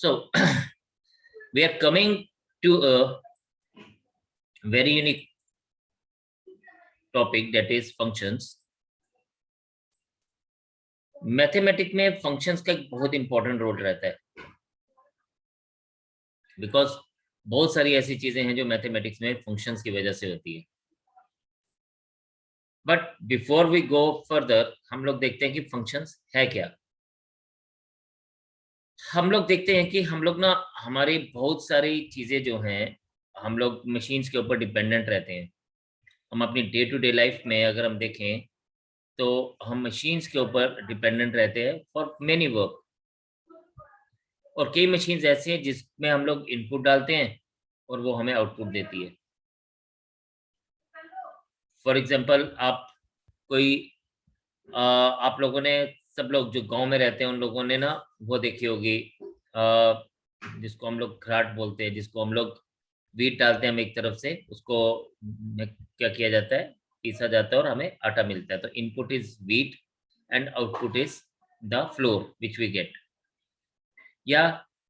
So we are coming to a very unique topic, that is functions. Mathematics में functions का एक बहुत important role रहता है, बिकॉज बहुत सारी ऐसी चीजें हैं जो मैथमेटिक्स में फंक्शंस की वजह से होती है. But before we go further, हम लोग देखते हैं कि फंक्शंस है क्या. हम लोग देखते हैं कि हम लोग ना, हमारी बहुत सारी चीजें जो हैं, हम लोग मशीन्स के ऊपर डिपेंडेंट रहते हैं. हम अपनी डे टू डे लाइफ में अगर हम देखें तो हम मशीन्स के ऊपर डिपेंडेंट रहते हैं फॉर मेनी वर्क. और कई मशीन्स ऐसी हैं जिसमें हम लोग इनपुट डालते हैं और वो हमें आउटपुट देती है. फॉर एग्जांपल, आप कोई आप लोगों ने, सब लोग जो गांव में रहते हैं उन लोगों ने ना वो देखी होगी, जिसको हम लोग घराट बोलते हैं, जिसको हम लोग वीट डालते हैं हम एक तरफ से, उसको क्या किया जाता है, पीसा जाता है और हमें आटा मिलता है. तो input is wheat and output is the flour which we get. या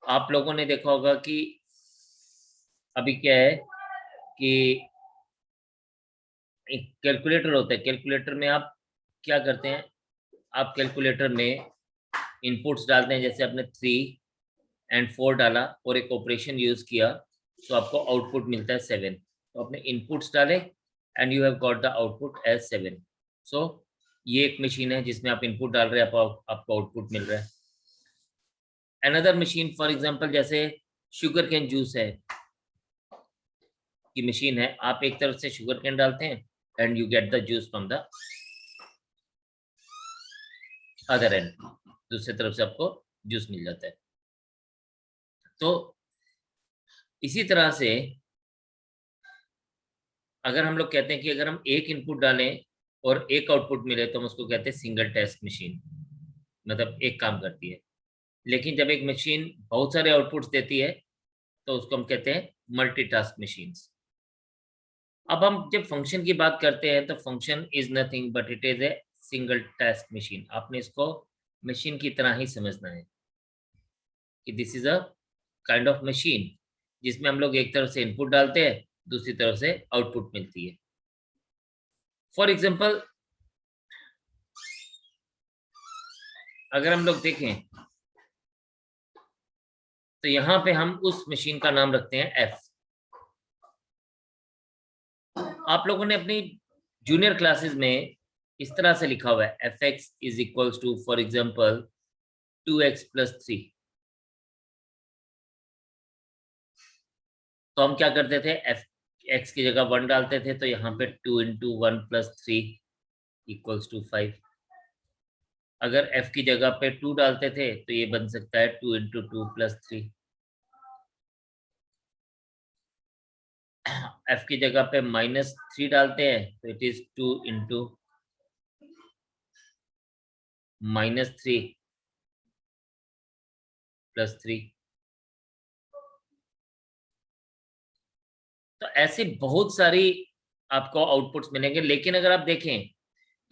आप लोगों ने देखा होगा कि अभी क्या है कि एक कैलकुलेटर होता है. कैलकुलेटर में आप क्या करते हैं, आप कैलकुलेटर में इनपुट्स डालते हैं. जैसे आपने 3 और 4 डाला और एक ऑपरेशन यूज किया तो आपको आउटपुट मिलता है 7. तो आपने इनपुट्स डाले and you have got the output as 7. So ये एक मशीन है जिसमें आप इनपुट डाल रहे हैं, आपको आउटपुट मिल रहा है. अनदर मशीन, फॉर एग्जांपल जैसे शुगर कैन जूस है की मशीन है, आप एक तरफ से शुगर कैन डालते हैं and you get the juice from the other and. दूसरी तरफ से आपको जूस मिल जाता है. तो इसी तरह से अगर हम लोग कहते हैं कि अगर हम एक इनपुट डालें और एक आउटपुट मिले तो हम उसको कहते हैं सिंगल टास्क मशीन, मतलब एक काम करती है. लेकिन जब एक मशीन बहुत सारे आउटपुट्स देती है तो उसको हम कहते हैं मल्टीटास्क मशीन्स. अब हम जब फंक्शन की बात करते हैं तो function is nothing but it is a single task machine. आपने इसको मशीन की तरह ही समझना है कि this is a kind of machine जिसमें हम लोग एक तरफ से इनपुट डालते हैं, दूसरी तरफ से आउटपुट मिलती है. फॉर एग्जाम्पल, अगर हम लोग देखें तो यहां पे हम उस मशीन का नाम रखते हैं एफ. आप लोगों ने अपनी जूनियर क्लासेस में इस तरह से लिखा हुआ है, f x is equals to, for example, 2x + 3. तो हम क्या करते थे, एफ एक्स की जगह 1 डालते थे तो यहाँ पे 2 × 1 + 3 = 5. अगर f की जगह पे 2 डालते थे तो ये बन सकता है 2 × 2 + 3. f की जगह पे -3 डालते हैं तो इट इज 2 × -3 + 3. तो ऐसे बहुत सारी आपको आउटपुट्स मिलेंगे. लेकिन अगर आप देखें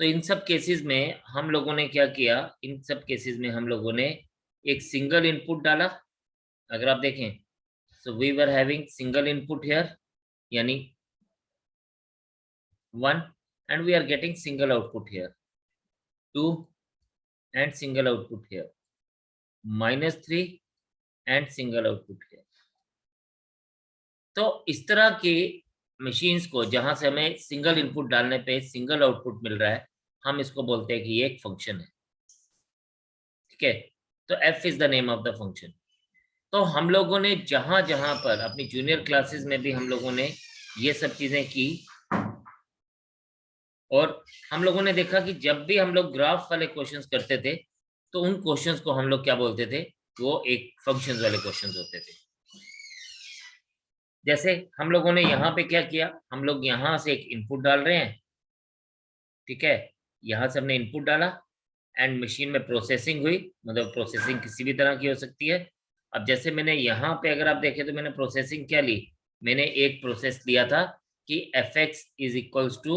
तो इन सब केसेस में हम लोगों ने क्या किया, इन सब केसेस में हम लोगों ने एक सिंगल इनपुट डाला. अगर आप देखें, so we were having single input here, यानी 1, and we are getting single output here, 2 and single output here, -3 and single output here. तो इस तरह के मशीन्स को जहां से हमें सिंगल इनपुट डालने पे सिंगल आउटपुट मिल रहा है, हम इसको बोलते हैं कि ये एक फंक्शन है. ठीक है, तो f is the name of the function. तो हम लोगों ने जहां जहां पर अपनी जूनियर क्लासेस में भी हम लोगों ने ये सब चीजें की, और हम लोगों ने देखा कि जब भी हम लोग ग्राफ वाले क्वेश्चंस करते थे तो उन क्वेश्चंस को हम लोग क्या बोलते थे, वो एक फंक्शंस वाले क्वेश्चंस होते थे. जैसे हम लोगों ने यहाँ पे क्या किया, हम लोग यहाँ से एक इनपुट डाल रहे हैं. ठीक है, यहाँ से हमने इनपुट डाला एंड मशीन में प्रोसेसिंग हुई. मतलब प्रोसेसिंग किसी भी तरह की हो सकती है. अब जैसे मैंने यहाँ पे अगर आप देखें तो मैंने प्रोसेसिंग क्या ली, मैंने एक प्रोसेस लिया था कि f(x) is equals to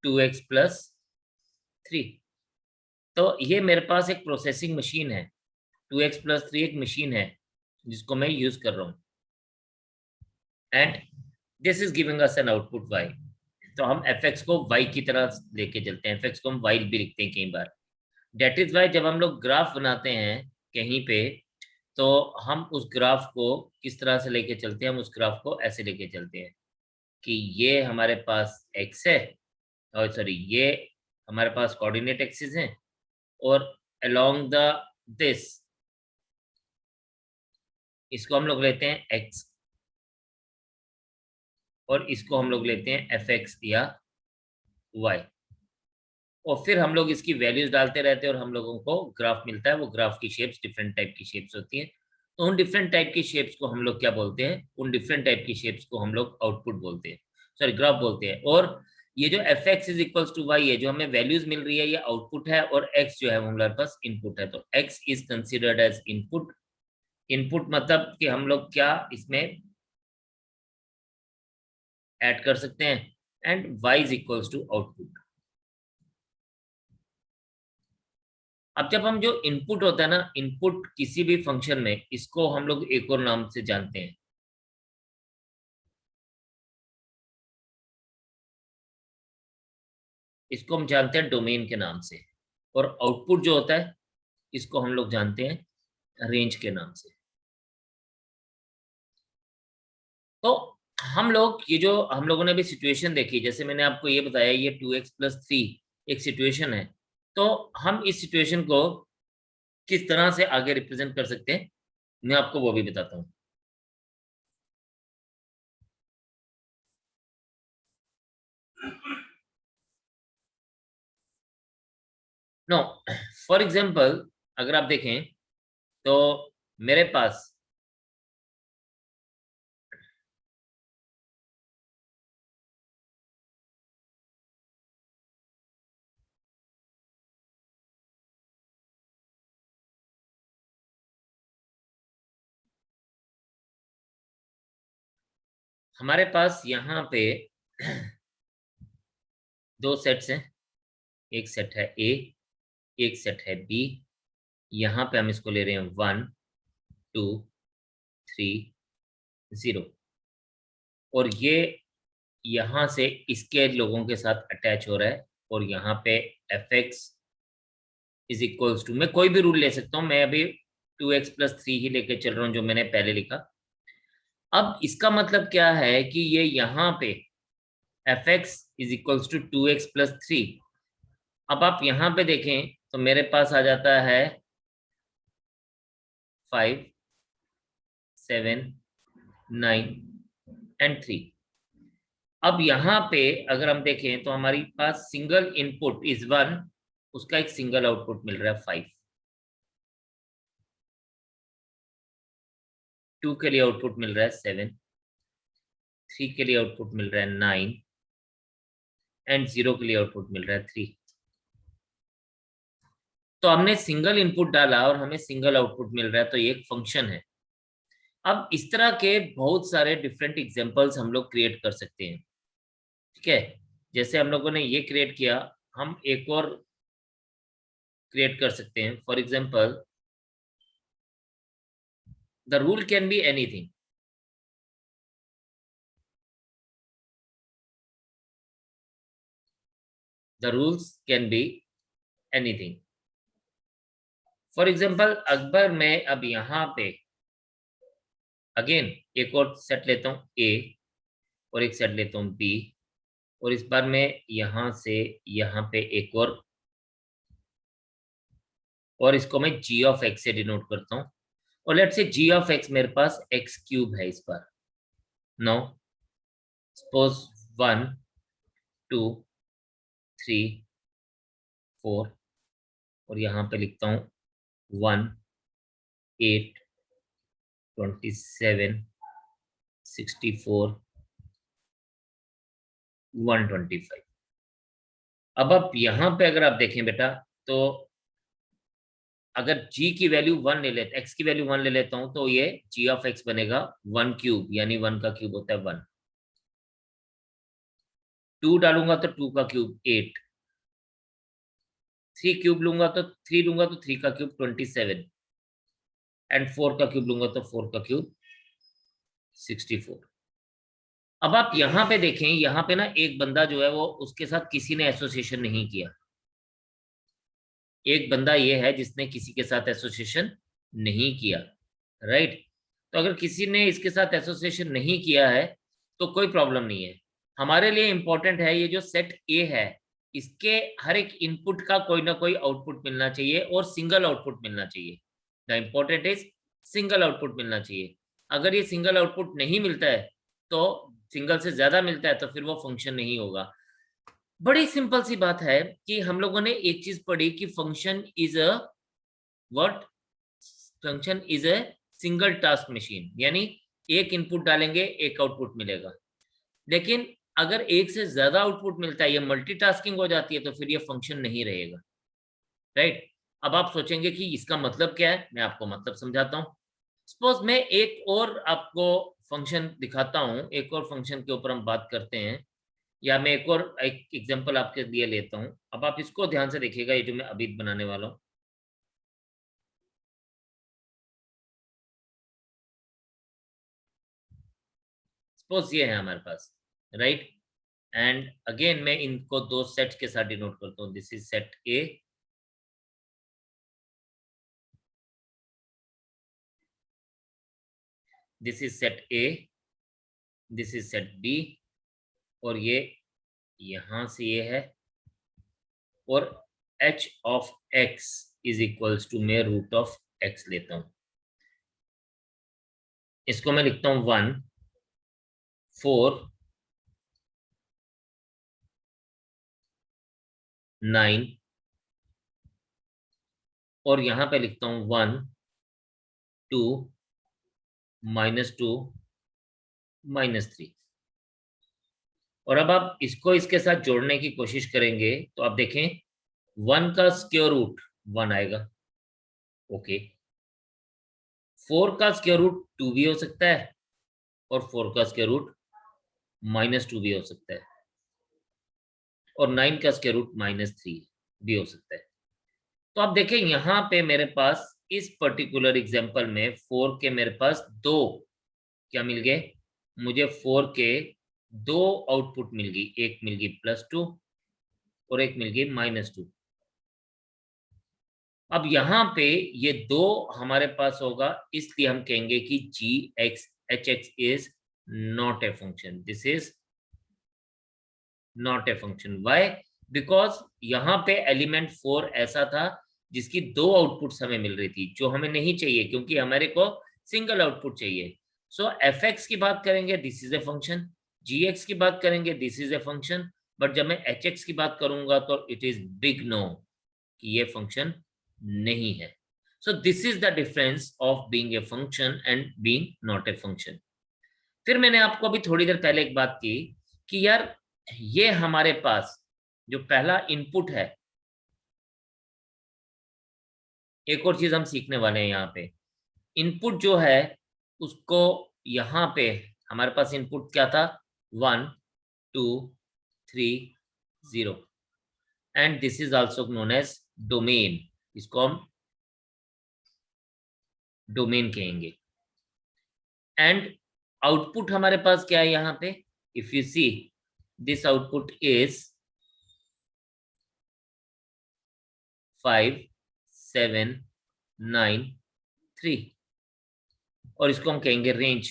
2x + 3. तो ये मेरे पास एक प्रोसेसिंग मशीन है. 2x+3 एक मशीन है जिसको मैं यूज कर रहा हूँ, and this is giving us an output y। तो हम fx को y की तरह लेके चलते हैं, fx को हम y भी लिखते हैं कई बार। डेट इज वाई जब हम लोग ग्राफ बनाते हैं कहीं पे, तो हम उस ग्राफ को किस तरह से लेके चलते हैं, हम उस ग्राफ को ऐसे लेके चलते हैं कि ये हमारे पास x है, और सॉरी ये हमारे पास कोऑर्डिनेट एक्सिस हैं, और अलोंग द दिस इसको हम लोग लेते हैं x, और इसको हम लोग लेते हैं fx या y, और फिर हम लोग इसकी वैल्यूज डालते रहते हैं और हम लोगों को ग्राफ मिलता है। वो ग्राफ की शेप्स डिफरेंट टाइप की शेप्स होती हैं, तो उन डिफरेंट टाइप की शेप्स को हम लोग क्या बोलते हैं, उन डिफरेंट टाइप की शेप्स को हम लोग आउटपुट बोलते हैं, सॉरी ग्राफ बोलते हैं। और ये जो f x is equals to y है, जो हमें वैल्यूज मिल रही है, ये आउटपुट है, और एक्स जो है वो हमारे पास इनपुट है। तो x is considered as input. Input मतलब कि हम लोग क्या इसमें ऐड कर सकते हैं, and y is equals to output. अब जब हम जो इनपुट होता है ना, इनपुट किसी भी फंक्शन में, इसको हम लोग एक और नाम से जानते हैं, इसको हम जानते हैं डोमेन के नाम से, और आउटपुट जो होता है इसको हम लोग जानते हैं रेंज के नाम से। तो हम लोग ये जो हम लोगों ने अभी सिचुएशन देखी, जैसे मैंने आपको ये बताया, ये 2x+3 एक सिचुएशन है, तो हम इस सिचुएशन को किस तरह से आगे रिप्रेजेंट कर सकते हैं, मैं आपको वो भी बताता हूँ। नो, फॉर एग्जाम्पल अगर आप देखें तो मेरे पास हमारे पास यहाँ पे दो सेट्स हैं, एक सेट है ए, एक सेट है बी। यहाँ पे हम इसको ले रहे हैं 1 2 3 0, और ये यहाँ से इसके लोगों के साथ अटैच हो रहा है, और यहाँ पे f x is equals to, मैं कोई भी रूल ले सकता हूँ, मैं अभी 2x+3 ही लेके चल रहा हूँ जो मैंने पहले लिखा। अब इसका मतलब क्या है कि ये यहाँ पे f x is equals to 2x+3। अब आप यहाँ पे देखें तो मेरे पास आ जाता है 5 7 9 एंड 3। अब यहाँ पे अगर हम देखें तो हमारी पास सिंगल इनपुट इज 1, उसका एक सिंगल आउटपुट मिल रहा है 5। 2 के लिए आउटपुट मिल रहा है 7, 3 के लिए आउटपुट मिल रहा है 9, एंड 0 के लिए आउटपुट मिल रहा है 3। तो हमने सिंगल इनपुट डाला और हमें सिंगल आउटपुट मिल रहा है, तो ये एक फंक्शन है। अब इस तरह के बहुत सारे डिफरेंट एग्जांपल्स हम लोग क्रिएट कर सकते हैं, ठीक है। जैसे हम लोगों ने ये क्रिएट किया, हम एक और क्रिएट कर सकते हैं। For example the rule can be anything. The rules can be anything. For example अगर मैं अब यहाँ पे अगेन एक और सेट लेता हूँ ए, और एक सेट लेता हूँ बी, और इस बार मैं यहाँ से यहाँ पे एक और इसको मैं जी ऑफ एक्स से डिनोट करता हूँ, और let's say ji of x मेरे पास एक्स क्यूब है इस बार। नाउ सपोज 1 2 3 4, और यहाँ पे लिखता हूँ 1 8 27 64 125। अब आप यहाँ पे अगर आप देखें बेटा, तो अगर g की वैल्यू 1 ले लेते, x की वैल्यू 1 ले लेता हूं, तो ये g ऑफ x बनेगा 1 क्यूब, यानी 1 का क्यूब होता है 1। 2 डालूंगा तो 2 का क्यूब 8, 3 क्यूब लूंगा तो 3 लूंगा तो 3 का क्यूब 27, एंड 4 का क्यूब लूंगा तो 4 का क्यूब 64। अब आप यहां पे देखें, यहां पे ना एक बंदा जो है वो उसके साथ किसी ने एसोसिएशन नहीं किया। एक बंदा ये है जिसने किसी के साथ एसोसिएशन नहीं किया, राइट। तो अगर किसी ने इसके साथ एसोसिएशन नहीं किया है तो कोई प्रॉब्लम नहीं है। हमारे लिए इंपॉर्टेंट है ये जो सेट ए है, इसके हर एक इनपुट का कोई ना कोई आउटपुट मिलना चाहिए और सिंगल आउटपुट मिलना चाहिए। The important is single output मिलना चाहिए। अगर ये सिंगल आउटपुट नहीं मिलता है तो सिंगल से ज्यादा मिलता है तो फिर वो फंक्शन नहीं होगा। बड़ी सिंपल सी बात है कि हम लोगों ने एक चीज पढ़ी कि function is a what, function is a single task machine, यानी एक इनपुट डालेंगे एक आउटपुट मिलेगा। लेकिन अगर एक से ज्यादा आउटपुट मिलता है, ये मल्टीटास्किंग हो जाती है, तो फिर ये फंक्शन नहीं रहेगा, राइट। अब आप सोचेंगे कि इसका मतलब क्या है, मैं आपको मतलब समझाता हूँ। सपोज मैं एक और आपको फंक्शन दिखाता हूँ, एक और फंक्शन के ऊपर हम बात करते हैं, या मैं एक एग्जांपल आपके लिए लेता हूँ। अब आप इसको ध्यान से देखिएगा, ये जो मैं अभी बनाने वाला हूँ। सपोज ये है हमारे पास, राइट। एंड अगेन मैं इनको दो सेट के साथ डिनोट करता हूँ। This is set A, this is set A, this is set B, और ये यहां से ये है, और h of x is equals to मैं रूट ऑफ x लेता हूं। इसको मैं लिखता हूं 1 4 9, और यहां पे लिखता हूं 1 2 -2 -3। और अब आप इसको इसके साथ जोड़ने की कोशिश करेंगे तो आप देखें 1 का स्क्वायर रूट 1 आएगा, ओके। 4 का स्क्वायर रूट 2 भी हो सकता है, और 4 का स्क्वायर रूट -2 भी हो सकता है, और 9 का स्क्वायर रूट -3 भी हो सकता है। तो आप देखें यहाँ पे मेरे पास इस पर्टिकुलर एग्जांपल में 4 के मेरे पास दो क्या मिल गए, मुझे 4 के दो आउटपुट मिल गई, एक मिल गई +2 और एक मिल गई -2। अब यहाँ पे ये दो हमारे पास होगा, इसलिए हम कहेंगे कि g x h x is not a function, this is not a function. Why? Because यहाँ पे एलिमेंट 4 ऐसा था जिसकी दो आउटपुट्स हमें मिल रही थी, जो हमें नहीं चाहिए क्योंकि हमारे को सिंगल आउटपुट चाहिए। सो एफ एक्स की बात करेंगे this is a function, g x की बात करेंगे this is a function, but जब मैं एच एक्स की बात करूंगा तो इट इज बिग नो कि ये फंक्शन नहीं है। So this is the difference of being a function and being not a function. फिर मैंने आपको अभी थोड़ी देर पहले एक बात की कि यार ये हमारे पास जो पहला इनपुट है, एक और चीज हम सीखने वाले हैं यहाँ पे। इनपुट जो है उसको यहाँ पे हमारे पास इनपुट क्या था, 1 2 3 0, and this is also known as domain. इसको हम डोमेन कहेंगे। एंड आउटपुट हमारे पास क्या है यहाँ पे, if you see this output is 5 7 9 3, और इसको हम कहेंगे रेंज।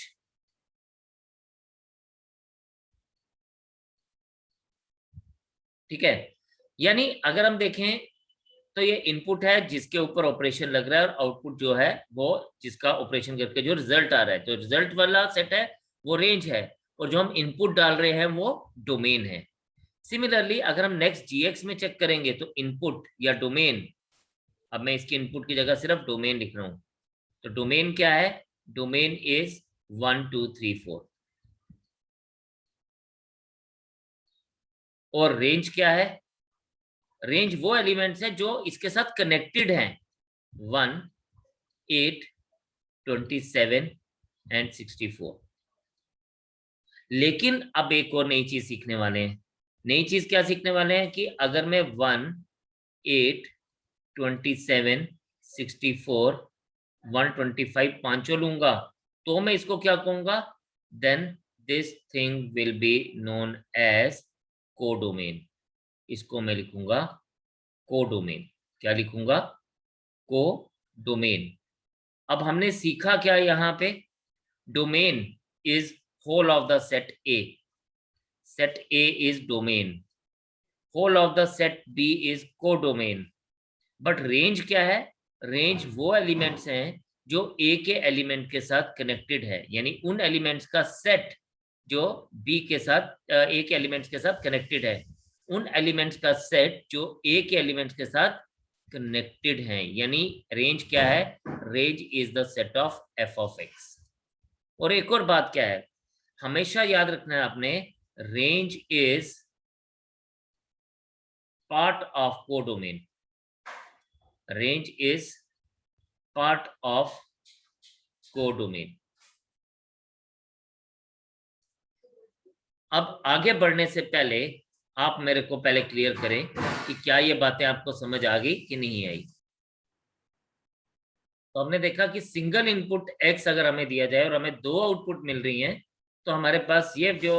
ठीक है, यानी अगर हम देखें तो ये इनपुट है जिसके ऊपर ऑपरेशन लग रहा है, और आउटपुट जो है वो जिसका ऑपरेशन करके जो रिजल्ट आ रहा है, जो रिजल्ट वाला सेट है वो रेंज है, और जो हम इनपुट डाल रहे हैं वो डोमेन है। सिमिलरली अगर हम नेक्स्ट जीएक्स में चेक करेंगे तो इनपुट या डोमेन, अब मैं इसके इनपुट की जगह सिर्फ डोमेन लिख रहा हूं, तो डोमेन क्या है, डोमेन इज 1 2 3 4, और रेंज क्या है, रेंज वो एलिमेंट्स हैं जो इसके साथ कनेक्टेड हैं, 1 8 27 एंड 64। लेकिन अब एक और नई चीज सीखने वाले हैं। नई चीज क्या सीखने वाले हैं कि अगर मैं 1 8 27 64 125 पांचों लूंगा तो मैं इसको क्या कहूंगा, then this thing will be known as codomain. इसको मैं लिखूंगा कोडोमेन। क्या लिखूंगा, कोडोमेन। अब हमने सीखा क्या यहाँ पे, domain is whole of the set A, set A is domain, whole of the set B is codomain. But range क्या है, रेंज वो एलिमेंट्स हैं जो ए के एलिमेंट के साथ कनेक्टेड है, यानी उन एलिमेंट्स का सेट जो बी के साथ ए के एलिमेंट्स के साथ कनेक्टेड है, उन एलिमेंट्स का सेट जो ए के एलिमेंट्स के साथ कनेक्टेड हैं, यानी रेंज क्या है, range is the set of F of x. और एक और बात क्या है, हमेशा याद रखना है आपने, range is part of codomain, range is part of codomain. अब आगे बढ़ने से पहले आप मेरे को पहले क्लियर करें कि क्या ये बातें आपको समझ आ गई कि नहीं आई। तो हमने देखा कि सिंगल इनपुट x अगर हमें दिया जाए और हमें दो आउटपुट मिल रही हैं, तो हमारे पास ये जो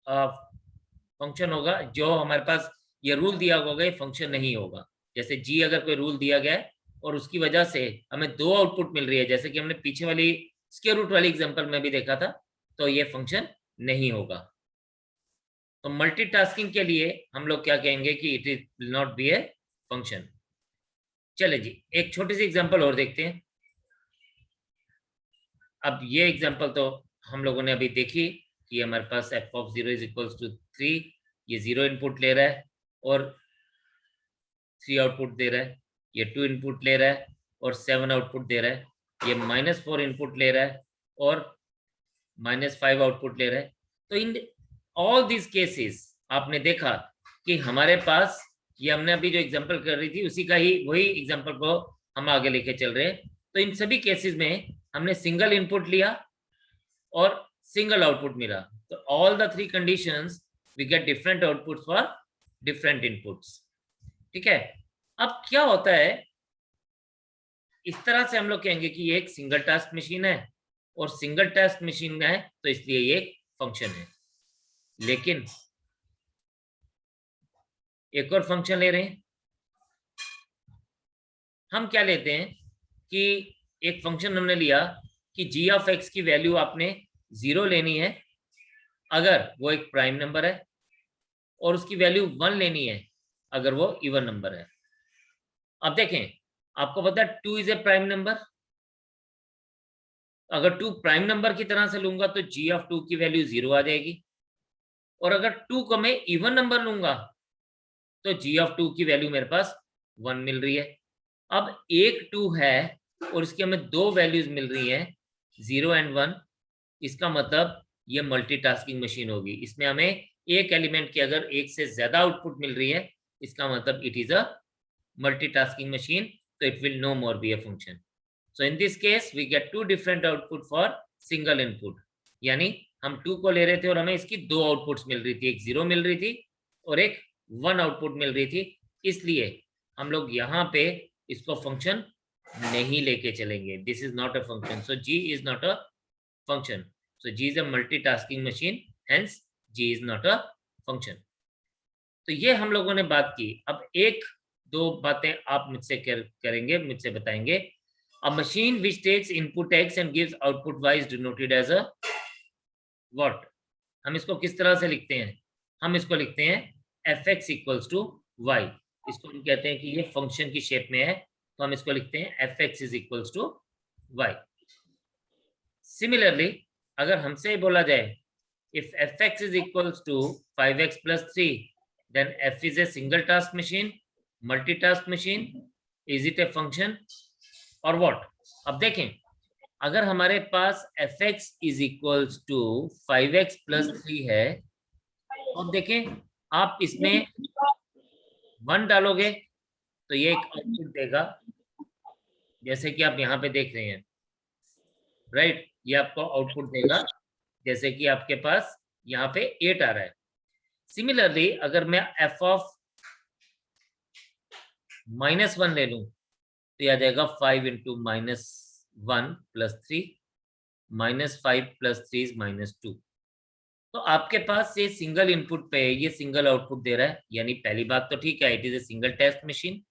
फंक्शन होगा, जो हमारे पास ये रूल दिया होगा, ये फंक्शन नहीं होगा। जैसे g अगर कोई रूल दिया गया है और उसकी वजह से हमें दो आउटपुट मिल रही है, जैसे कि हमने पीछे वाली स्क्वायर रूट वाली एग्जांपल में भी देखा था, तो ये फंक्शन नहीं होगा। तो मल्टीटास्किंग के लिए हम लोग क्या कहेंगे कि it is will not be a function. चले जी, एक छोटी सी एग्जांपल और देखते हैं। अब ये एग्जांपल तो हम लोगों ने अभी देखी कि हमारे पास f of 0 is equals to 3, ये 0 इनपुट ले रहा है और 3 आउटपुट दे रहा है, ये 2 इनपुट ले रहा है और 7 आउटपुट दे रहा है, ये -4 इनपुट ले रहा है और -5 आउटपुट ले रहा है। तो इन ऑल दिस केसेस आपने देखा कि हमारे पास, ये हमने अभी जो एग्जांपल कर रही थी उसी का ही वही एग्जांपल को हम आगे लेके चल रहे हैं। तो इन सभी केसेस में हमने सिंगल इनपुट लिया और सिंगल आउटपुट मिला। तो all the three conditions we get different outputs for different inputs. ठीक है, अब क्या होता है, इस तरह से हम लोग कहेंगे कि ये एक सिंगल टास्क मशीन है और सिंगल टास्क मशीन है तो इसलिए ये एक फंक्शन है। लेकिन एक और फंक्शन ले रहे हैं, हम क्या लेते हैं कि एक फंक्शन हमने लिया कि g ऑफ x की वैल्यू आपने 0 लेनी है अगर वो एक प्राइम नंबर है, और उसकी वैल्यू 1 लेनी है अगर वो इवन नंबर है। अब देखें, आपको पता है 2 इज ए प्राइम नंबर। अगर 2 प्राइम नंबर की तरह से लूंगा तो g ऑफ 2 की वैल्यू 0 आ जाएगी, और अगर 2 को मैं इवन नंबर लूंगा तो g ऑफ 2 की वैल्यू मेरे पास 1 मिल रही है। अब एक 2 है और इसकी हमें दो वैल्यूज मिल रही हैं 0 एंड 1, इसका मतलब ये मल्टीटास्किंग मशीन होगी। इसमें हमें एक एलिमेंट की अगर एक से ज्यादा आउटपुट मिल रही है, इसका मतलब it is a multitasking machine, तो it will no more be a function. So in this case we get two different output for single input, यानी हम 2 को ले रहे थे और हमें इसकी दो आउटपुट्स मिल रही थी, एक 0 मिल रही थी और एक 1 आउटपुट मिल रही थी। इसलिए हम लोग यहाँ पे इसको फंक्शन नहीं लेके चलेंगे। This is not a function, so g is not a function, so g is a multitasking machine, hence g is not a function. तो ये हम लोगों ने बात की। अब एक दो बातें आप मुझसे करेंगे, मुझसे बताएंगे। A machine which takes input x and gives output y is denoted as a what. हम इसको किस तरह से लिखते हैं, हम इसको लिखते हैं fx इक्वल्स टू y। इसको हम कहते हैं कि ये फंक्शन की शेप में है, तो हम इसको लिखते हैं fx is equals to y। Similarly अगर हमसे बोला जाए if fx is equals to 5x plus 3, then f is a single task machine, multitask machine, is it a function or what? अब देखें, अगर हमारे पास fx is equals to 5x plus 3 है, अब देखें आप इसमें 1 डालोगे तो ये एक आउटपुट देगा, जैसे कि आप यहाँ पे देख रहे हैं, राइट, ये आपको आउटपुट देगा जैसे कि आपके पास यहाँ पे 8 आ रहा है। सिमिलरली अगर मैं f ऑफ -1 ले लूं तो यह आ जाएगा 5 इंटू -8, 1 + 3 -5 + 3 is -2। तो आपके पास ये सिंगल इनपुट पे है, ये सिंगल आउटपुट दे रहा है, यानी पहली बात तो ठीक है, it is a single task machine.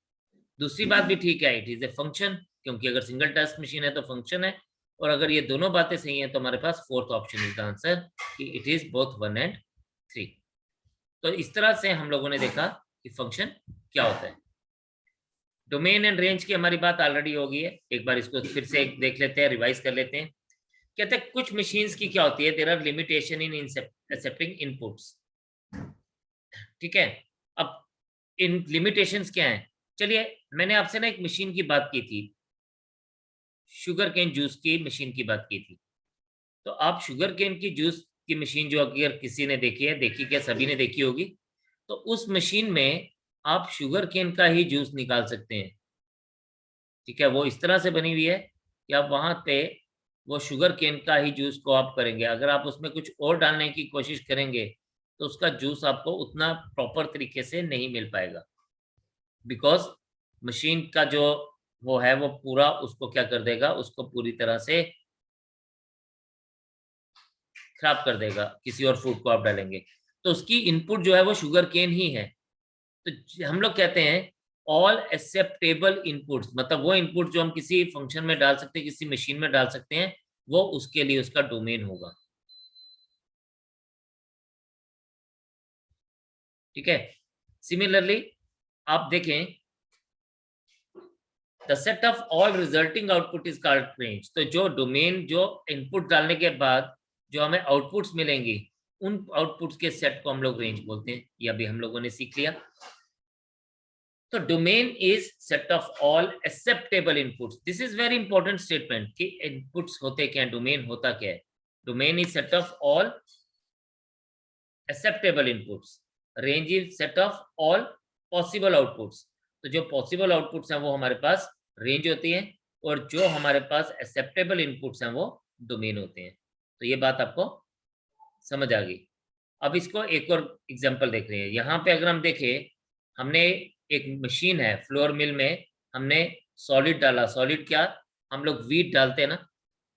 दूसरी बात भी ठीक है, इट इज ए फंक्शन, क्योंकि अगर सिंगल टास्क मशीन है तो फंक्शन है। और अगर ये दोनों बातें सही हैं तो हमारे पास fourth option is the answer कि इट इज बोथ 1 एंड 3। तो इस तरह से हम लोगों ने देखा कि फंक्शन क्या होता है। डोमेन एंड रेंज की हमारी बात ऑलरेडी हो गई है, एक बार इसको फिर से देख लेते हैं, रिवाइज कर लेते हैं। कहते हैं कुछ मशीन्स की क्या होती है, there are limitation in accepting inputs. ठीक है, अब इन लिमिटेशंस क्या हैं? चलिए, मैंने आपसे ना एक मशीन की बात की थी, शुगर केन जूस की मशीन की बात की थी। तो आप शुगर केन की जूस की मशीन जो अगर किसी ने देखी है, देखी क्या, सभी ने देखी होगी, तो उस मशीन में आप शुगर केन का ही जूस निकाल सकते हैं। ठीक है, वो इस तरह से बनी हुई है कि आप वहां पे वो शुगर केन का ही जूस को आप करेंगे। अगर आप उसमें कुछ और डालने की कोशिश करेंगे तो उसका जूस आपको उतना प्रॉपर तरीके से नहीं मिल पाएगा, बिकॉज मशीन का जो वो है वो पूरा उसको क्या कर देगा, उसको पूरी तरह से खराब कर देगा किसी और फूड को आप डालेंगे। तो उसकी इनपुट जो है वो शुगर केन ही है। तो हम लोग कहते हैं ऑल एक्सेप्टेबल इनपुट्स, मतलब वो इनपुट जो हम किसी फंक्शन में डाल सकते हैं, किसी मशीन में डाल सकते हैं, वो उसके लिए उसका डोमेन होगा। ठीक है, सिमिलरली आप देखें, the set of all resulting output is called range. तो जो डोमेन, जो इनपुट डालने के बाद जो हमें आउटपुट्स मिलेंगी, उन आउटपुट्स के सेट को हम लोग रेंज बोलते हैं। ये अभी हम लोगों ने सीख लिया। तो domain is set of all acceptable inputs. This is very important statement कि इनपुट्स होते क्या है, डोमेन होता क्या है। Domain is set of all acceptable inputs, range is set of all possible outputs. तो जो पॉसिबल आउटपुट्स हैं वो हमारे पास रेंज होती है, और जो हमारे पास एक्सेप्टेबल इनपुट्स हैं वो डोमेन होते हैं। तो ये बात आपको समझ आ गई। अब इसको एक और एग्जांपल देख रहे हैं। यहाँ पे अगर हम देखें, हमने एक मशीन है फ्लोर मिल में, हमने सॉलिड डाला। सॉलिड क्या, हम लोग वीट डालते हैं ना,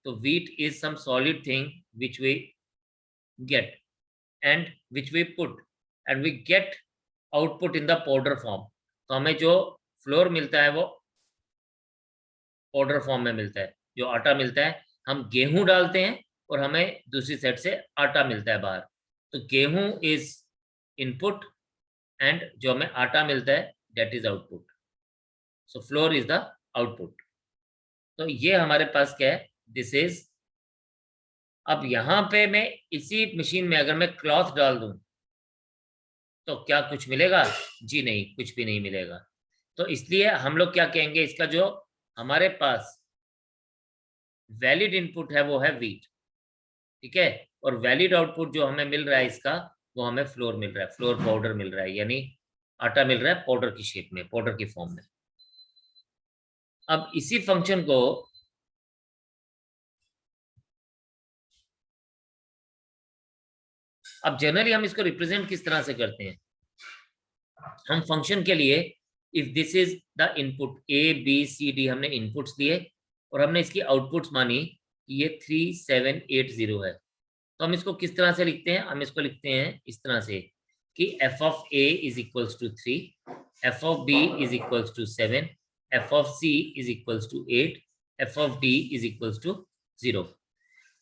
तो wheat is some solid thing which we get and which we put and we get output in the powder form. तो हमें जो फ्लोर मिलता है वो पाउडर फॉर्म में मिलता है। जो आटा मिलता है, हम गेहूं डालते हैं और हमें दूसरी साइड से आटा मिलता है बाहर। तो गेहूं इज इनपुट एंड जो हमें आटा मिलता है that is output. So floor is the output. तो ये हमारे पास क्या है, दिस इज। अब यहाँ पे मैं इसी मशीन में अगर मैं क्लॉथ डाल दूं तो क्या कुछ मिलेगा? जी नहीं, कुछ भी नहीं मिलेगा। तो इसलिए हम लोग क्या कहेंगे, इसका जो हमारे पास वैलिड इनपुट है वो है वीट। ठीक है, और वैलिड आउटपुट जो हमें मिल रहा है इसका, वो हमें फ्लोर मिल रहा है, फ्लोर पाउडर मिल रहा है, यानी आटा मिल रहा है पाउडर की शेप में, पाउडर की फॉर्म में। अब इसी फंक्शन को अब जनरली हम इसको रिप्रेजेंट किस तरह से करते हैं, हम फंक्शन के लिए if this is the input A B C D, हमने इनपुट्स दिए और हमने इसकी आउटपुट्स मानी कि ये 3780 है, तो हम इसको किस तरह से लिखते हैं? हम इसको लिखते हैं इस तरह से कि f of A is equals to 3, f of B is equals to 7, f of C is equals to 8, f of D is equals to 0।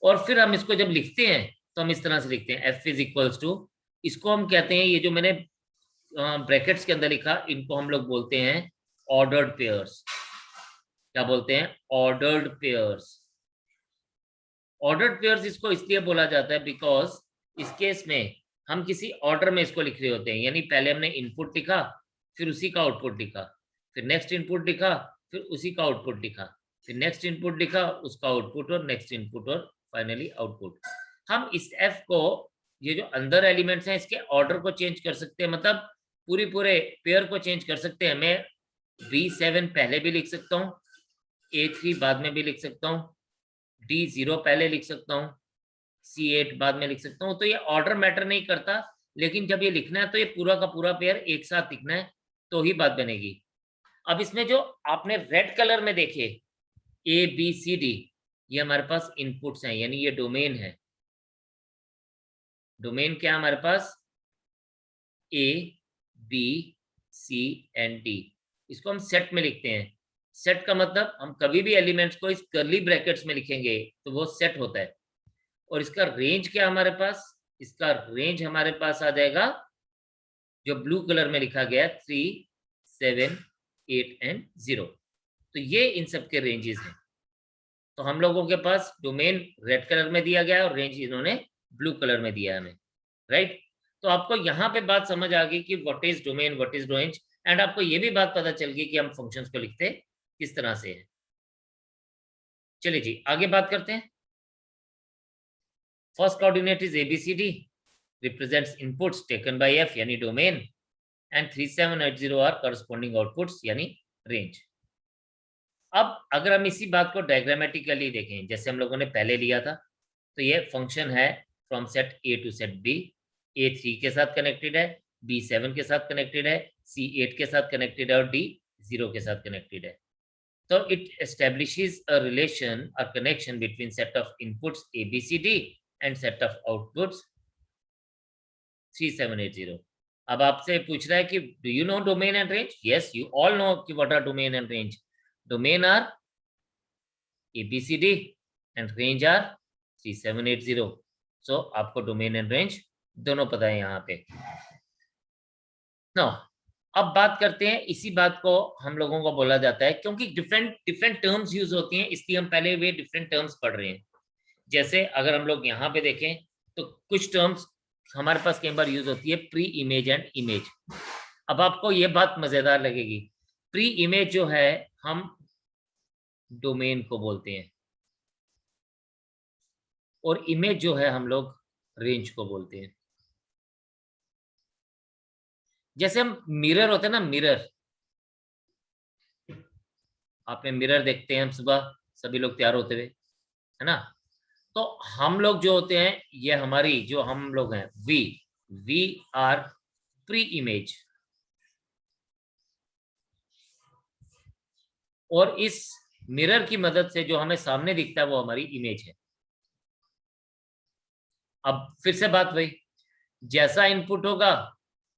और फिर हम इसको जब लिखते हैं तो हम इस तरह से लिखते हैं एफ इज इक्वल्स टू, इसको हम कहते हैं, ये जो मैंने ब्रैकेट्स के अंदर लिखा, इनको हम लोग बोलते हैं ऑर्डर्ड पेयर्स। क्या बोलते हैं? Ordered pairs. ऑर्डर्ड पेयर्स इसको इसलिए बोला जाता है बिकॉज इस केस में हम किसी ऑर्डर में इसको लिख रहे होते हैं, यानी पहले हमने इनपुट लिखा, फिर उसी का आउटपुट लिखा, फिर नेक्स्ट इनपुट लिखा, फिर उसी का आउटपुट लिखा, फिर नेक्स्ट इनपुट लिखा, उसका आउटपुट, और नेक्स्ट इनपुट, और फाइनली आउटपुट। हम इस एफ को, ये जो अंदर एलिमेंट्स हैं, इसके ऑर्डर को चेंज कर सकते हैं, मतलब पूरे पेयर को चेंज कर सकते हैं। मैं B7 पहले भी लिख सकता हूँ, A3 बाद में भी लिख सकता हूँ, D0 पहले लिख सकता हूँ, C8 बाद में लिख सकता हूँ। तो ये ऑर्डर मैटर नहीं करता, लेकिन जब ये लिखना है तो ये पूरा का पूरा पेयर एक साथ लिखना है, तो ही बात बनेगी। अब इसमें जो आपने रेड कलर में देखे, ए बी सी डी ये हमारे पास इनपुट्स हैं, यानी ये डोमेन है। डोमेन क्या है हमारे पास? A B C and D. इसको हम सेट में लिखते हैं। सेट का मतलब हम कभी भी एलिमेंट्स को इस कर्ली ब्रैकेट्स में लिखेंगे तो वो सेट होता है। और इसका रेंज क्या हमारे पास? इसका रेंज हमारे पास आ जाएगा जो ब्लू कलर में लिखा गया 3, 7, 8 एंड 0। तो ये इन सब के रेंजेस हैं। तो हम लोगों के पास डोमेन रेड कलर में दिया गया है और रेंज इन्होंने ब्लू कलर में दिया है हमें, राइट। तो आपको यहाँ पे बात समझ आ गई कि what is domain, what is range, and आपको ये भी बात पता चल गई कि हम फंक्शंस को लिखते किस तरह से है। चलिए जी आगे बात करते हैं। First coordinate is ABCD, represents inputs taken by F यानी domain, and 3780 are corresponding outputs यानी रेंज। अब अगर हम इसी बात को डायग्रामेटिकली देखें जैसे हम लोगों ने पहले लिया था, तो ये फंक्शन है from set A to set B। A 3 के साथ कनेक्टेड है, B 7 के साथ कनेक्टेड है, C 8 के साथ कनेक्टेड है और D 0 के साथ कनेक्टेड है। तो इट एस्टेब्लिशेस अ रिलेशन और connection between set of inputs ABCD and set of outputs 3780। अब आपसे पूछ रहा है कि do you know domain and range? Yes, you all know कि what are domain and range. Domain are ABCD and range are 3780। So आपको domain and range दोनों पता है यहाँ पे। नो, अब बात करते हैं, इसी बात को हम लोगों को बोला जाता है क्योंकि डिफरेंट टर्म्स यूज होती हैं, इसलिए हम पहले वे डिफरेंट टर्म्स पढ़ रहे हैं। जैसे अगर हम लोग यहाँ पे देखें तो कुछ टर्म्स हमारे पास कई बार यूज होती है, प्री इमेज एंड इमेज। अब आपको ये बात मजेदार लगेगी, प्री इमेज जो है हम डोमेन को बोलते हैं और इमेज जो है हम लोग रेंज को बोलते हैं। जैसे हम मिरर होते हैं ना, मिरर, आपने मिरर देखते हैं हम सुबह सभी लोग तैयार होते हुए, है ना। तो हम लोग जो होते हैं, ये हमारी जो हम लोग हैं वी आर प्री इमेज, और इस मिरर की मदद से जो हमें सामने दिखता है वो हमारी इमेज है। अब फिर से बात वही, जैसा इनपुट होगा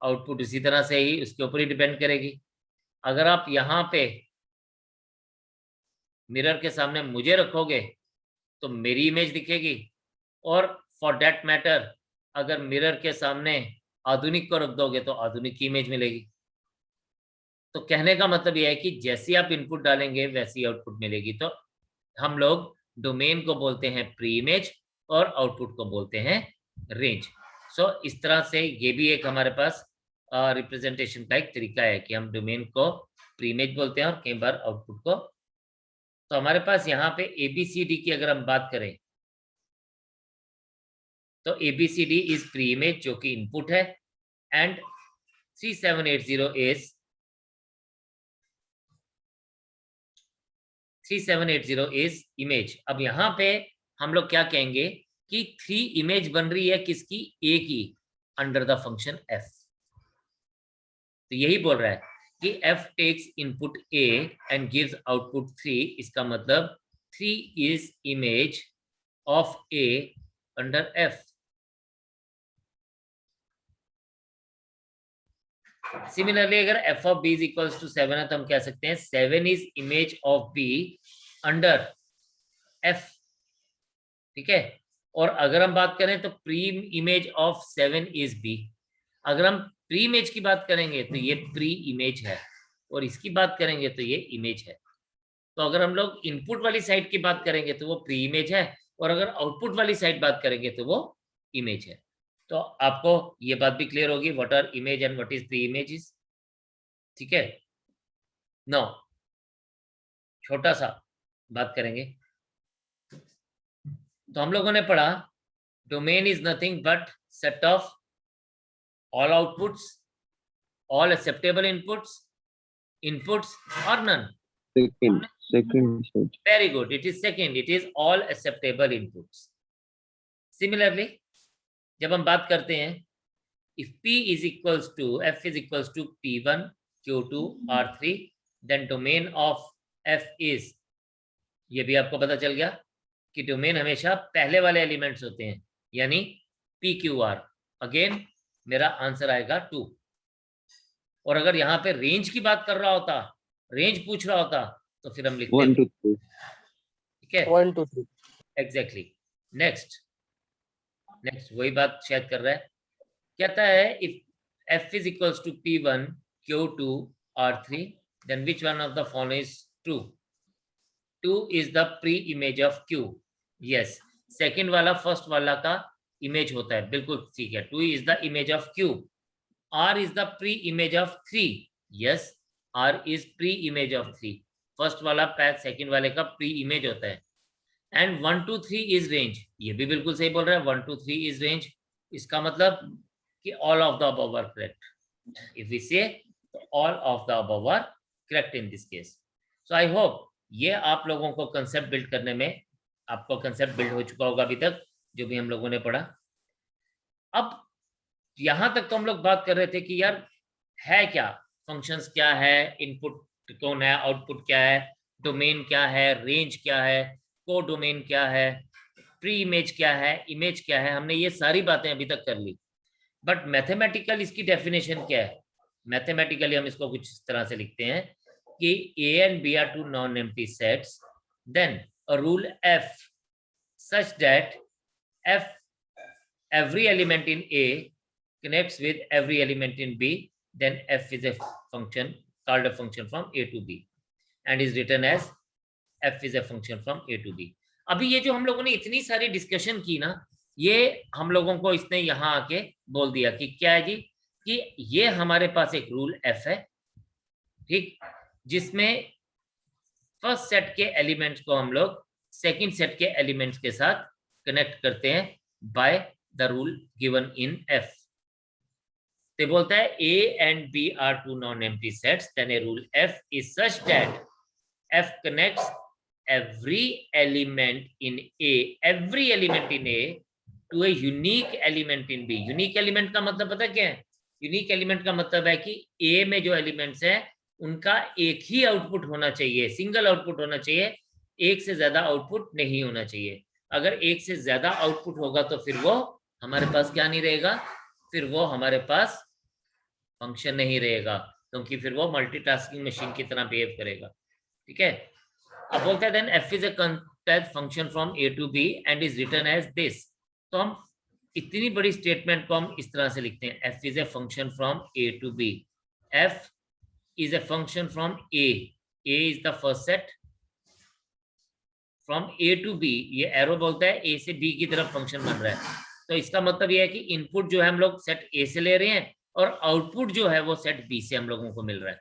आउटपुट इसी तरह से ही उसके ऊपर ही डिपेंड करेगी। अगर आप यहाँ पे मिरर के सामने मुझे रखोगे तो मेरी इमेज दिखेगी, और फॉर दैट मैटर अगर मिरर के सामने आधुनिक को रख दोगे तो आधुनिक की इमेज मिलेगी। तो कहने का मतलब यह है कि जैसी आप इनपुट डालेंगे वैसी आउटपुट मिलेगी। तो हम लोग डोमेन को बोलते हैं प्री इमेज और आउटपुट को बोलते हैं रेंज। सो इस तरह से ये भी एक हमारे पास रिप्रेजेंटेशन का एक तरीका है कि हम डोमेन को प्री इमेज बोलते हैं और कई बार आउटपुट को। तो हमारे पास यहाँ पे ABCD की अगर हम बात करें तो ABCD इज प्री इमेज जो कि इनपुट है, एंड 3780 इज इमेज। अब यहाँ पे हम लोग क्या कहेंगे कि 3 इमेज बन रही है किसकी? A की, अंडर द फंक्शन f। तो यही बोल रहा है कि f takes input A and gives output 3। इसका मतलब 3 is image of A under f। Similarly अगर f of b is equals to 7 है तो हम कह सकते हैं 7 is image of b under f, ठीक है। और अगर हम बात करें तो preimage of 7 is b। अगर हम प्री इमेज की बात करेंगे तो ये प्री इमेज है, और इसकी बात करेंगे तो ये इमेज है। तो अगर हम लोग इनपुट वाली साइड की बात करेंगे तो वो प्री इमेज है, और अगर आउटपुट वाली साइड बात करेंगे तो वो इमेज है। तो आपको ये बात भी क्लियर होगी what are image and what is preimages, ठीक है। नो, छोटा सा बात करेंगे। तो हम लोगों ने पढ़ा domain is nothing but set of all outputs, all acceptable inputs or none? Second stage. Very good, it is second, it is all acceptable inputs. Similarly जब हम बात करते हैं if p is equals to f is equals to p1 q2 r3 then domain of f is ये भी आपको पता चल गया कि डोमेन हमेशा पहले वाले एलिमेंट्स होते हैं, यानी पी क्यू आर। अगेन मेरा आंसर आएगा 2। और अगर यहाँ पे रेंज की बात कर रहा होता, रेंज पूछ रहा होता, तो फिर हम लिखते 1 2 3 ठीक है, 1 2 3 एग्जैक्टली। नेक्स्ट वही बात शायद कर रहा है, कहता है if f is equals to p1 q2 r3 then which one of the following is true? 2 is the pre-image of q. yes, second वाला फर्स्ट वाला का इमेज होता है, बिल्कुल ठीक है। 2 is the image of q. r is the pre-image of 3. yes, r is pre-image of 3. First वाला path second वाले का pre-image होता है। एंड 1 2 3 इज रेंज, ये भी बिल्कुल सही बोल रहा है, 1 2 3 इज रेंज। इसका मतलब कि all of the above are correct. If we say all of the above are correct in this case. So I hope ये आप लोगों को कंसेप्ट बिल्ड करने में, आपको कंसेप्ट बिल्ड हो चुका होगा अभी तक जो भी हम लोगों ने पढ़ा। अब यहां तक तो हम लोग बात कर रहे थे कि यार है क्या, फंक्शंस क्या है, इनपुट कौन है, आउटपुट क्या है, डोमेन क्या है, रेंज क्या है, को डोमेन क्या है, प्री इमेज क्या है, इमेज क्या है, हमने ये सारी बातें अभी तक कर ली। बट मैथमेटिकल इसकी डेफिनेशन क्या है? मैथमेटिकली हम इसको कुछ इस तरह से लिखते हैं कि A and B are two non-empty sets, then a rule F such that F every element in A connects with every element in B, then F is a function called a function from A to B and is written as F is a function from A to B. अभी ये जो हम लोगों ने इतनी सारी discussion की ना, ये हम लोगों को इसने यहाँ आके बोल दिया कि क्या है जी, कि ये हमारे पास एक रूल F है, ठीक, जिसमें फर्स्ट सेट के एलिमेंट्स को हम लोग सेकंड सेट के एलिमेंट्स के साथ कनेक्ट करते हैं by the rule given in F। तो बोलता है A and B are two non-empty sets, then a rule F is such that F connects every element in A to a unique element in B. Unique element का मतलब पता क्या है? Unique element का मतलब है कि A में जो एलिमेंट्स हैं उनका एक ही आउटपुट होना चाहिए, सिंगल आउटपुट होना चाहिए, एक से ज्यादा आउटपुट नहीं होना चाहिए। अगर एक से ज्यादा आउटपुट होगा तो फिर वो हमारे पास क्या नहीं रहेगा, फिर वो हमारे पास फंक्शन नहीं रहेगा, क्योंकि फिर वो मल्टीटास्किंग मशीन की तरह बिहेव करेगा। ठीक है, अब बोलते हैं then f is a concatenate function from A to B and is written as this। तो हम इतनी बड़ी स्टेटमेंट को हम इस तरह से लिखते हैं, f is a function from A to B, f is a function from A is the first set, from A to B, ये एरो बोलता है A से B की तरफ फंक्शन बन रहा है। तो इसका मतलब ये है कि इनपुट जो है हम लोग सेट A से ले रहे हैं और आउटपुट जो है वो सेट B से हम लोगों को मिल रहा है।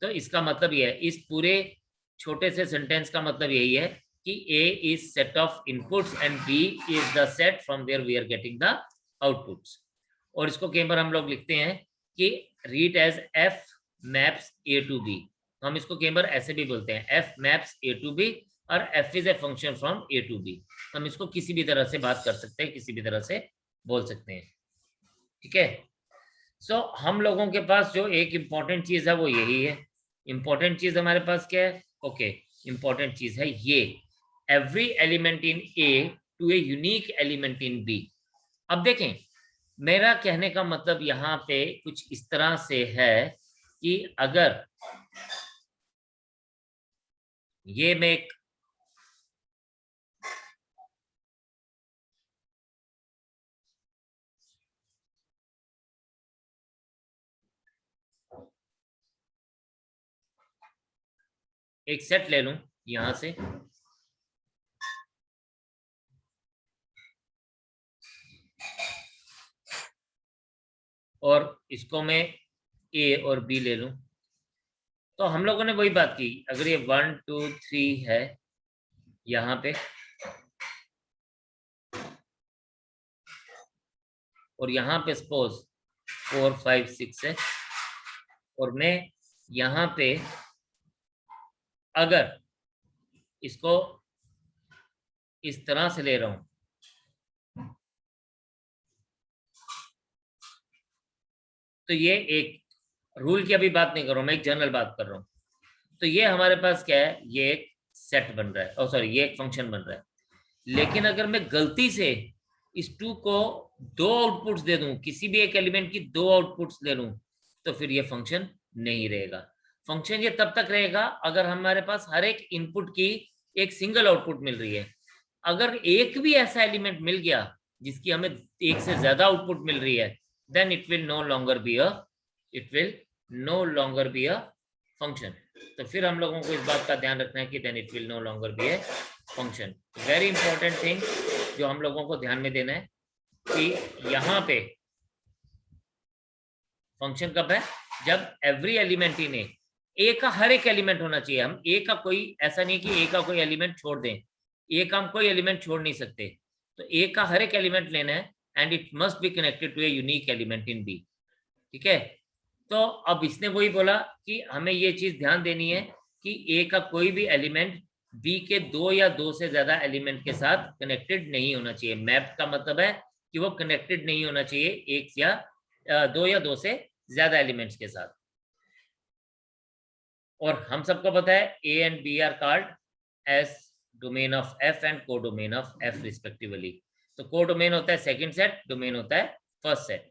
तो इसका मतलब ये है, इस पूरे छोटे से सेंटेंस का मतलब यही है कि A is set of inputs and B is the set from where we are getting the outputs। और इसको कई बार हम लोग लिखते हैं कि read as F maps A to B। हम इसको कई बार ऐसे भी बोलते हैं F maps A to B और F is a function from A to B। हम इसको किसी भी तरह से बात कर सकते हैं, किसी भी तरह से बोल सकते हैं। ठीक है, सो हम लोगों के पास जो एक इम्पॉर्टेंट चीज है वो यही है। इम्पॉर्टेंट चीज हमारे पास क्या है? ओके, इम्पॉर्टेंट चीज है ये, every element in A to a unique element in B। अब देखें, मेरा कहने का मतलब यहाँ पे कुछ इस तरह से है कि अगर ये मैं एक सेट ले लूं यहां से, और इसको मैं A और B ले लूं, तो हम लोगों ने वही बात की, अगर ये 1 2 3 है यहाँ पे और यहाँ पे सपोज 4 5 6 है, और मैं यहाँ पे अगर इसको इस तरह से ले रहा हूं, तो ये एक रूल की अभी बात नहीं कर रहा हूं, मैं एक जनरल बात कर रहा हूं। तो ये हमारे पास क्या है, ये एक सेट बन रहा है, और सॉरी ये एक फंक्शन बन रहा है। लेकिन अगर मैं गलती से इस टू को दो आउटपुट्स दे दूं, किसी भी एक एलिमेंट की दो आउटपुट्स दे दूं, तो फिर ये फंक्शन नहीं रहेगा। फंक्शन ये तब तक रहेगा अगर हमारे पास हर एक इनपुट की एक सिंगल आउटपुट मिल रही है। अगर एक भी ऐसा एलिमेंट मिल गया जिसकी हमें एक से ज्यादा आउटपुट मिल रही है, then it will no longer be a function. तो फिर हम लोगों को इस बात का ध्यान रखना है कि then it will no longer be a function. Very important thing जो हम लोगों को ध्यान में देना है कि यहाँ पे फंक्शन कब है, जब एवरी एलिमेंट इन ए का हर एक एलिमेंट होना चाहिए। हम ए का कोई ऐसा नहीं कि ए का कोई एलिमेंट छोड़ दें, ए का हम कोई एलिमेंट छोड़ नहीं सकते। तो ए का हर एक एलिमेंट लेना है and it must be connected to a unique element in B. ठीक है, तो अब इसने वही बोला कि हमें ये चीज ध्यान देनी है कि ए का कोई भी एलिमेंट बी के दो या दो से ज्यादा एलिमेंट के साथ कनेक्टेड नहीं होना चाहिए। मैप का मतलब है कि वो कनेक्टेड नहीं होना चाहिए एक या दो से ज्यादा एलिमेंट्स के साथ। और हम सबको पता है A and B are called as domain of f and codomain of f respectively. तो कोडोमेन होता है सेकंड सेट, डोमेन होता है फर्स्ट सेट।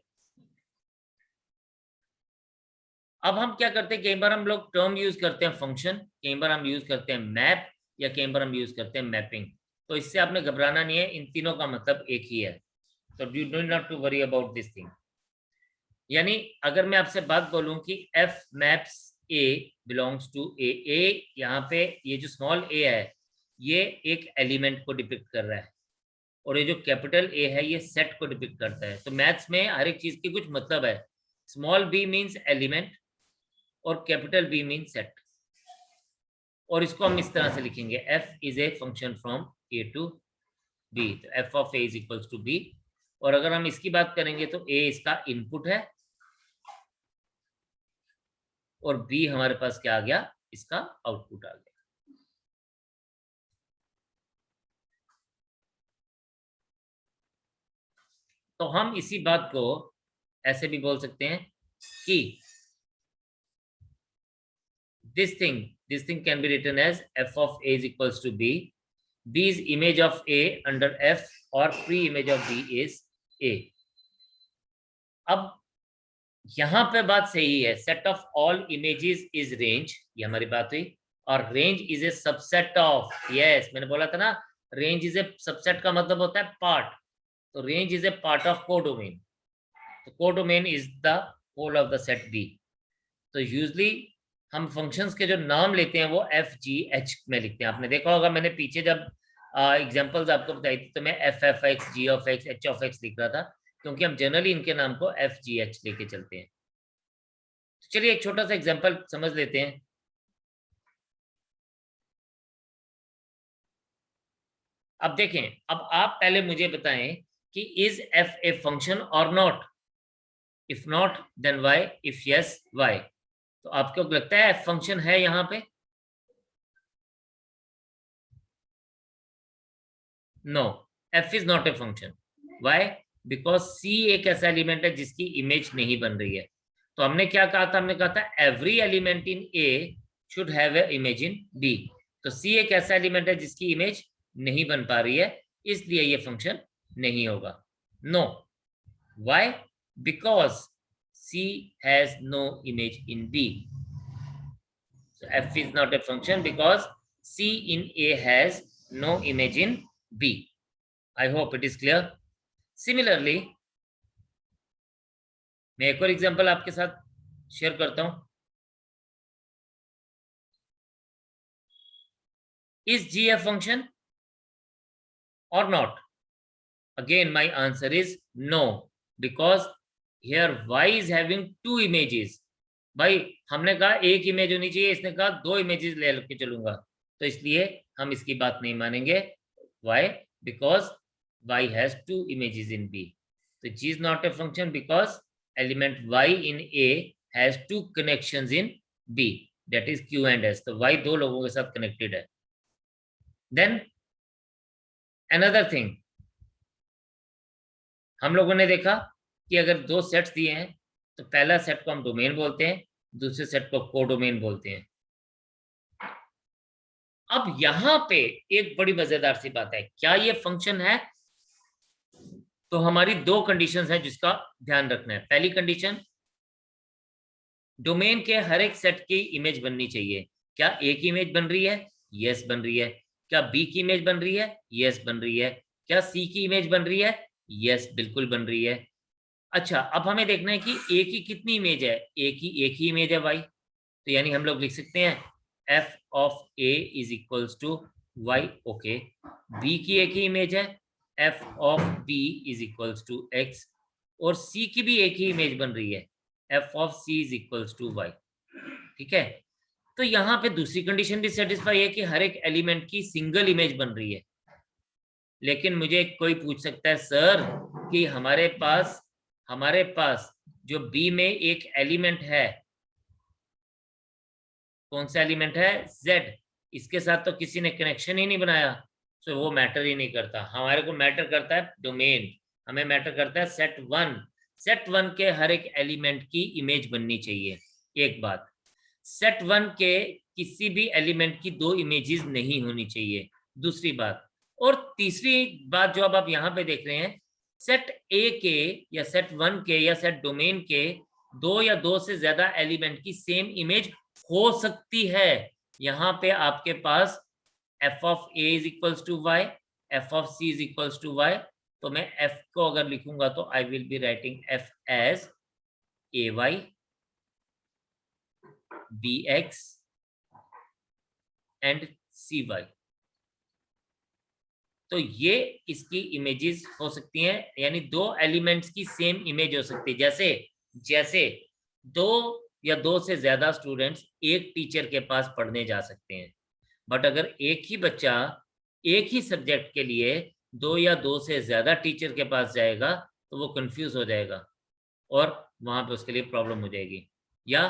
अब हम क्या करते हैं, कई बार हम लोग टर्म यूज करते हैं फंक्शन, कई बार हम यूज करते हैं मैप, या कई बार हम यूज करते हैं मैपिंग। तो इससे आपने घबराना नहीं है, इन तीनों का मतलब एक ही है। तो you do not to worry about this thing. यानी अगर मैं आपसे बात बोलूं कि f maps a belongs to A, यहाँ पे ये जो स्मॉल ए है ये एक एलिमेंट को डिपिक्ट कर रहा है, और ये जो कैपिटल ए है ये सेट को डिपिक्ट करता है। तो मैथ्स में हर एक चीज की कुछ मतलब है। स्मॉल बी मीन्स एलिमेंट और कैपिटल बी मीन सेट। और इसको हम इस तरह से लिखेंगे, f is a function from A to B. तो f of A is equals to b. और अगर हम इसकी बात करेंगे तो ए इसका इनपुट है और बी हमारे पास क्या आ गया, इसका आउटपुट आ गया। तो हम इसी बात को ऐसे भी बोल सकते हैं कि this thing can be written as f of a is equals to b, b is image of a under f और pre-image of b is a। अब यहां पे बात सही है, set of all images is range, ये हमारी बात हुई। और range is a subset of, yes मैंने बोला था ना range is a subset का मतलब होता है part। तो range is a part of codomain। तो codomain is the whole of the set b। तो यूजली हम फंक्शंस के जो नाम लेते हैं वो एफ जी एच में लिखते हैं। आपने देखा होगा मैंने पीछे जब एग्जांपल्स आपको बताई थी तो मैं f f x, g of x, h of x लिख रहा था, क्योंकि हम जनरली इनके नाम को एफ जी एच लेके चलते हैं। तो चलिए एक छोटा सा एग्जांपल समझ लेते हैं। अब देखें, अब आप पहले मुझे बताएं कि इज एफ ए फंक्शन और not, if not then why, if yes why. तो आपको लगता है एफ फंक्शन है यहां पे? No, f is not a function. Why? Because c एक ऐसा एलिमेंट है जिसकी इमेज नहीं बन रही है। तो हमने क्या कहा था, हमने कहा था every element in A should have a image in B. तो सी एक ऐसा एलिमेंट है जिसकी इमेज नहीं बन पा रही है, इसलिए ये फंक्शन नहीं होगा। No, why? Because C has no image in B. So F is not a function because C in A has no image in B. I hope it is clear. Similarly, मैं एक और example आपके साथ share करता हूं। Is G a function or not? Again, my answer is no, because here Y is having two images. भाई हमने कहा एक इमेज होनी चाहिए, इसने कहा दो इमेजेस ले के चलूंगा, तो इसलिए हम इसकी बात नहीं मानेंगे। Why? Because Y has two images in B. So G is not a function because element Y in A has two connections in B, that is Q and S. तो Y दो लोगों के साथ कनेक्टेड है। Then another thing, हम लोगों ने देखा कि अगर दो सेट्स दिए हैं तो पहला सेट को हम डोमेन बोलते हैं, दूसरे सेट को कोडोमेन बोलते हैं। अब यहां पे एक बड़ी मजेदार सी बात है, क्या ये फंक्शन है? तो हमारी दो कंडीशंस हैं जिसका ध्यान रखना है। पहली कंडीशन, डोमेन के हर एक सेट की इमेज बननी चाहिए। क्या ए की इमेज बन रही है? यस बन रही है। क्या बी की इमेज बन रही है? यस बन रही है। क्या सी की इमेज बन रही है? यस बिल्कुल बन रही है। अच्छा, अब हमें देखना है कि ए की कितनी इमेज है। ए की एक ही इमेज है वाई, तो यानी हम लोग लिख सकते हैं f of A is equals to y. Okay, B की एक ही इमेज है, f of B is equals to x, और सी की भी एक ही इमेज बन रही है, f of C is equals to y. ठीक है, तो यहाँ पे दूसरी कंडीशन भी सेटिस्फाई है कि हर एक एलिमेंट की सिंगल इमेज बन रही है। लेकिन मुझे कोई पूछ सकता है सर कि हमारे पास जो बी में एक एलिमेंट है, कौन सा एलिमेंट है? Z, इसके साथ तो किसी ने कनेक्शन ही नहीं बनाया, तो वो मैटर ही नहीं करता। हमारे को मैटर करता है डोमेन, हमें मैटर करता है सेट वन के हर एक एलिमेंट की इमेज बननी चाहिए। एक बात, सेट वन के किसी भी एलिमेंट की दो इमेजेस नहीं होनी चाहिए, दूसरी बात। और तीसरी बात जो अब आप यहाँ पे देख रहे हैं, सेट ए के या सेट वन के या सेट डोमेन के दो या दो से ज्यादा एलिमेंट की सेम इमेज हो सकती है। यहाँ पे आपके पास f of A is equals to y, f of C is equals to y. तो मैं एफ को अगर लिखूंगा तो I will be writing f as a y b x and c y. तो ये इसकी इमेजेस हो सकती हैं, यानी दो एलिमेंट्स की सेम इमेज हो सकती है। जैसे जैसे दो या दो से ज्यादा स्टूडेंट्स एक टीचर के पास पढ़ने जा सकते हैं, बट अगर एक ही बच्चा एक ही सब्जेक्ट के लिए दो या दो से ज्यादा टीचर के पास जाएगा तो वो कंफ्यूज हो जाएगा और वहां पे उसके लिए प्रॉब्लम हो जाएगी। या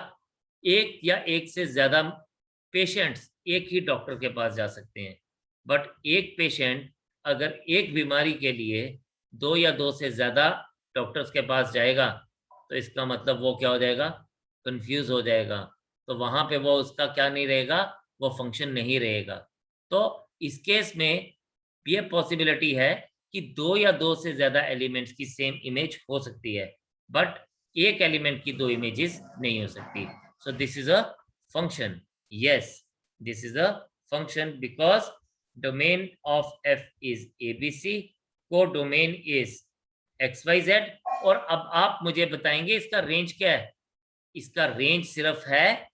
एक से ज्यादा पेशेंट्स एक ही डॉक्टर के पास जा सकते हैं, बट एक पेशेंट अगर एक बीमारी के लिए दो या दो से ज्यादा डॉक्टर्स के पास जाएगा तो इसका मतलब वो क्या हो जाएगा? कंफ्यूज हो जाएगा। तो वहां पे वो उसका क्या नहीं रहेगा, वो फंक्शन नहीं रहेगा। तो इस केस में ये पॉसिबिलिटी है कि दो या दो से ज्यादा एलिमेंट्स की सेम इमेज हो सकती है, बट एक एलिमेंट की दो इमेजेस नहीं हो सकती। So this is a function. Yes, this is a function because domain of F is ABC, को डोमेन इज XYZ। और अब आप मुझे बताएंगे इसका रेंज क्या है? इसका रेंज सिर्फ है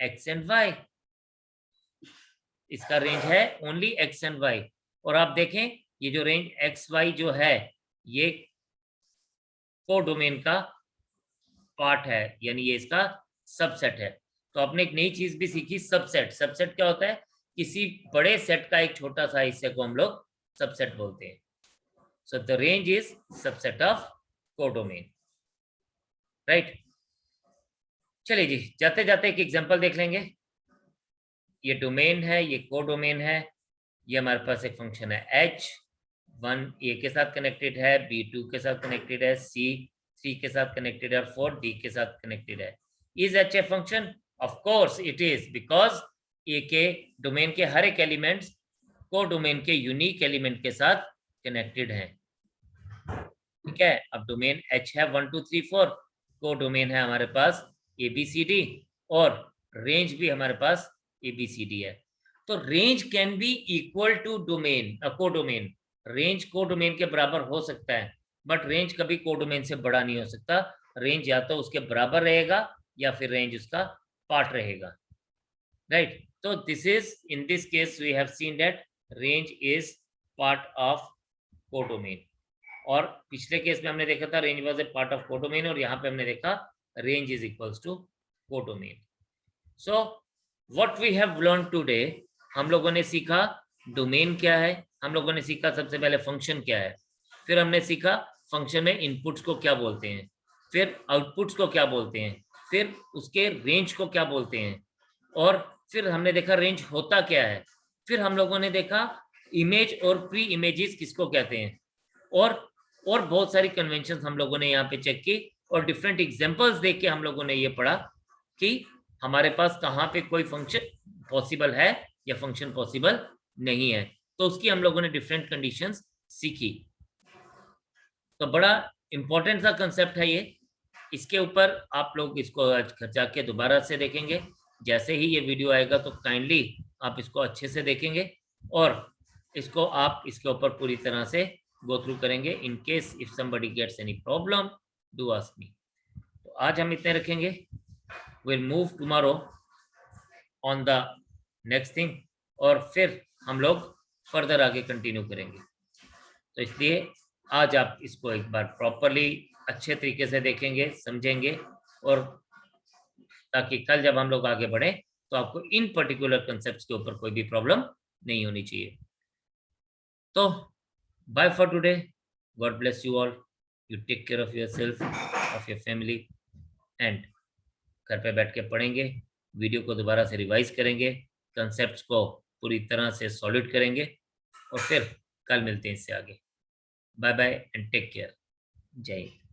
X एंड Y, इसका रेंज है ओनली X एंड Y। और आप देखें ये जो रेंज XY जो है ये कोडोमेन का पार्ट है, यानी ये इसका सबसेट है। तो आपने एक नई चीज भी सीखी, सबसेट। सबसेट क्या होता है? किसी बड़े सेट का एक छोटा सा हिस्से को हम लोग सबसेट बोलते हैं। So the range is subset of codomain, right. चलिए जी, जाते जाते एक एग्जांपल देख लेंगे। ये डोमेन है, ये कोडोमेन है। ये हमारे पास एक फंक्शन है h1 a के साथ कनेक्टेड है, b2 के साथ कनेक्टेड है, c3 के साथ कनेक्टेड है और 4 d के साथ कनेक्टेड है। Is h a function? Of course it is, because a के डोमेन के हर एक एलिमेंट्स को डोमेन के यूनिक एलिमेंट के साथ कनेक्टेड है। ठीक है, अब डोमेन h है 1 2 3 4, को डोमेन है हमारे पास ABCD और रेंज भी हमारे पास ABCD है। तो range can be equal to domain, codomain. Range codomain के बराबर हो सकता है, बट रेंज कभी कोडोमेन से बड़ा नहीं हो सकता। रेंज या तो उसके बराबर रहेगा या फिर रेंज उसका पार्ट रहेगा, राइट। तो this is, in this case we have seen that range is part of codomain. और पिछले केस में हमने देखा था range was a part of codomain, और यहाँ पे हमने देखा range is equals to codomain. So what we have learn today, हम लोगों ने सीखा डोमेन क्या है, हम लोगों ने सीखा सबसे पहले फंक्शन क्या है, फिर हमने सीखा फंक्शन में इनपुट्स को क्या बोलते हैं, फिर आउटपुट्स को क्या बोलते हैं, फिर उसके रेंज को क्या बोलते हैं, और फिर हमने देखा रेंज होता क्या है। फिर हम लोगों ने देखा इमेज और प्री इमेजेस किसको कहते हैं, और बहुत सारी कन्वेंशन हम लोगों ने यहाँ पे चेक की, और डिफरेंट एग्जांपल्स देख के हम लोगों ने ये पढ़ा कि हमारे पास कहाँ पे कोई फंक्शन पॉसिबल है या फंक्शन पॉसिबल नहीं है। तो उसकी हम लोगों ने डिफरेंट कंडीशंस सीखी। तो बड़ा इंपॉर्टेंट सा कंसेप्ट है ये। इसके ऊपर आप लोग इसको आज घर जाके दोबारा से देखेंगे। जैसे ही ये वीडियो आएगा तो काइंडली आप इसको अच्छे से देखेंगे और इसको आप इसके ऊपर पूरी तरह से गो थ्रू करेंगे। In case if somebody gets any problem do ask me. तो आज हम इतने रखेंगे। Will move tomorrow on the next thing और फिर हम लोग फर्दर आगे कंटिन्यू करेंगे। तो इसलिए आज आप इसको एक बार प्रॉपरली अच्छे तरीके से देखेंगे, समझेंगे, और ताकि कल जब हम लोग आगे बढ़े तो आपको इन पर्टिकुलर कंसेप्ट्स के ऊपर कोई भी प्रॉब्लम नहीं होनी चाहिए। तो bye for today, God bless you all, you take care of yourself, of your family, and घर पे बैठ के पढ़ेंगे, वीडियो को दोबारा से रिवाइज करेंगे, कंसेप्ट्स को पूरी तरह से सॉलिड करेंगे और फिर कल मिलते हैं इससे आगे। Bye bye and take care. जय हिंद।